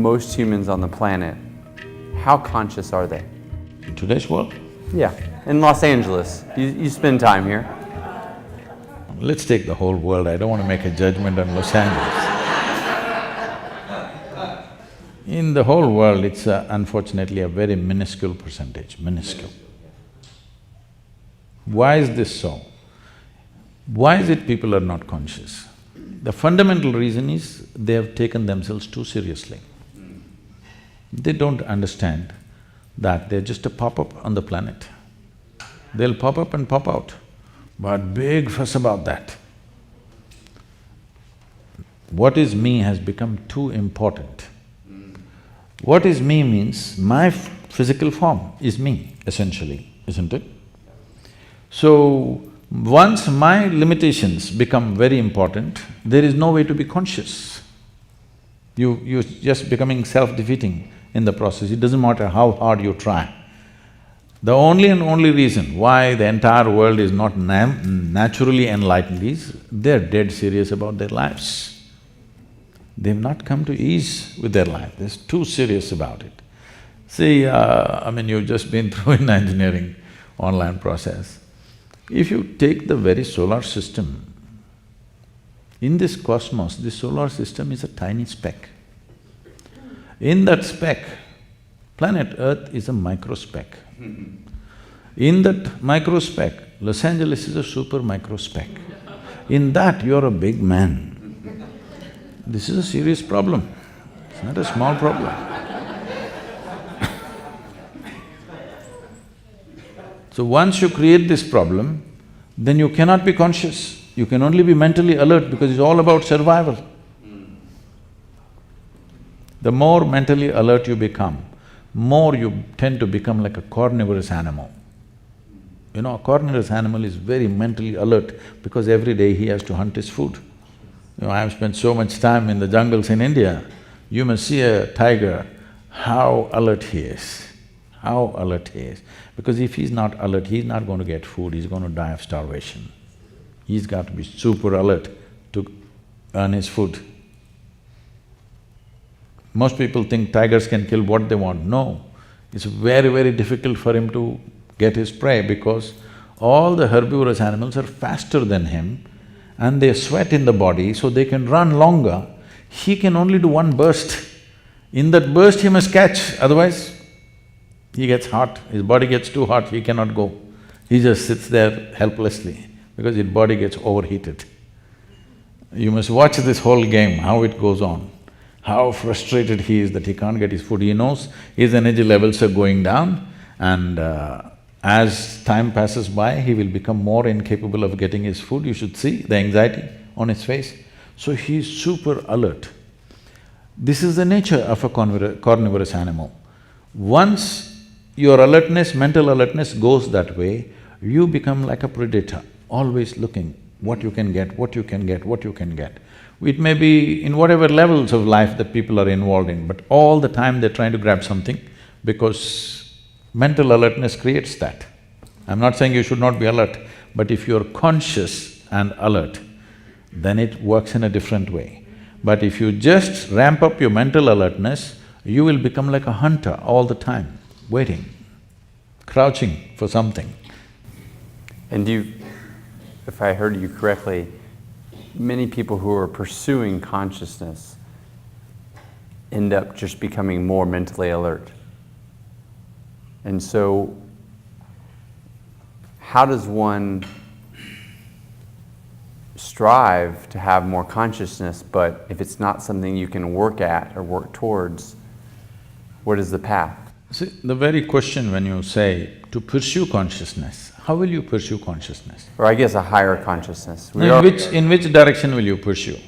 most humans on the planet, how conscious are they? In today's world? Yeah, in Los Angeles. You spend time here. Let's take the whole world, I don't want to make a judgment on Los Angeles. In the whole world, it's unfortunately a very minuscule percentage, minuscule. Why is this so? Why is it people are not conscious? The fundamental reason is they have taken themselves too seriously. They don't understand that they're just a pop-up on the planet. They'll pop up and pop out, but big fuss about that. What is me has become too important. What is me means my physical form is me, essentially, isn't it? So, once my limitations become very important, there is no way to be conscious. You're just becoming self-defeating in the process, it doesn't matter how hard you try. The only and only reason why the entire world is not naturally enlightened is they're dead serious about their lives. They've not come to ease with their life, they're too serious about it. See, you've just been through an engineering online process. If you take the very solar system, in this cosmos, this solar system is a tiny speck. In that speck, planet Earth is a microspeck. In that microspeck, Los Angeles is a super microspeck. In that, you're a big man. This is a serious problem, it's not a small problem. So once you create this problem, then you cannot be conscious, you can only be mentally alert because it's all about survival. The more mentally alert you become, more you tend to become like a carnivorous animal. You know, a carnivorous animal is very mentally alert because every day he has to hunt his food. You know, I have spent so much time in the jungles in India, you must see a tiger, how alert he is, how alert he is. Because if he's not alert, he's not going to get food, he's going to die of starvation. He's got to be super alert to earn his food. Most people think tigers can kill what they want. No, it's very, very difficult for him to get his prey because all the herbivorous animals are faster than him and they sweat in the body, so they can run longer. He can only do one burst. In that burst, he must catch, otherwise he gets hot, his body gets too hot, he cannot go. He just sits there helplessly because his body gets overheated. You must watch this whole game, how it goes on, how frustrated he is that he can't get his food. He knows his energy levels are going down and as time passes by, he will become more incapable of getting his food. You should see the anxiety on his face. So he is super alert. This is the nature of a carnivorous animal. Once your alertness, mental alertness goes that way, you become like a predator, always looking what you can get, what you can get, what you can get. It may be in whatever levels of life that people are involved in, but all the time they're trying to grab something because mental alertness creates that. I'm not saying you should not be alert, but if you're conscious and alert, then it works in a different way. But if you just ramp up your mental alertness, you will become like a hunter all the time, waiting, crouching for something. And if I heard you correctly, many people who are pursuing consciousness end up just becoming more mentally alert. And so, how does one strive to have more consciousness, but if it's not something you can work at or work towards, what is the path? See, the very question when you say to pursue consciousness, how will you pursue consciousness? Or I guess a higher consciousness. In which direction will you pursue?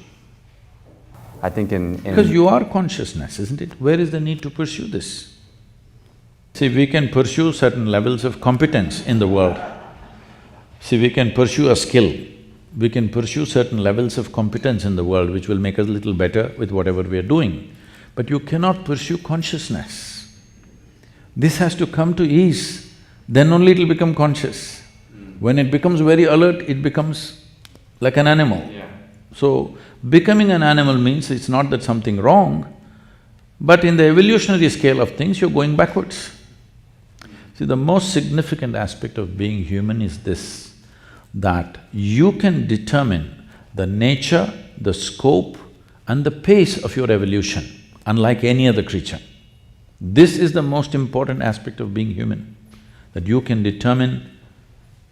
I think in… Because you are consciousness, isn't it? Where is the need to pursue this? See, we can pursue certain levels of competence in the world. See, we can pursue a skill, we can pursue certain levels of competence in the world which will make us a little better with whatever we are doing. But you cannot pursue consciousness. This has to come to ease, then only it'll become conscious. When it becomes very alert, it becomes like an animal. So, becoming an animal means it's not that something wrong, But in the evolutionary scale of things, you're going backwards. See, the most significant aspect of being human is this, that you can determine the nature, the scope and the pace of your evolution, unlike any other creature. This is the most important aspect of being human, that you can determine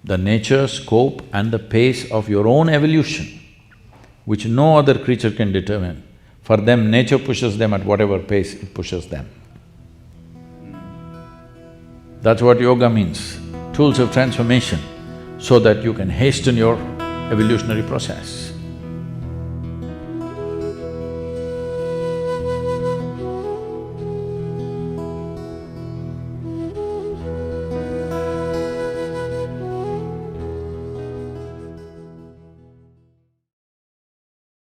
the nature, scope and the pace of your own evolution, which no other creature can determine. For them, nature pushes them at whatever pace it pushes them. That's what yoga means, tools of transformation, so that you can hasten your evolutionary process.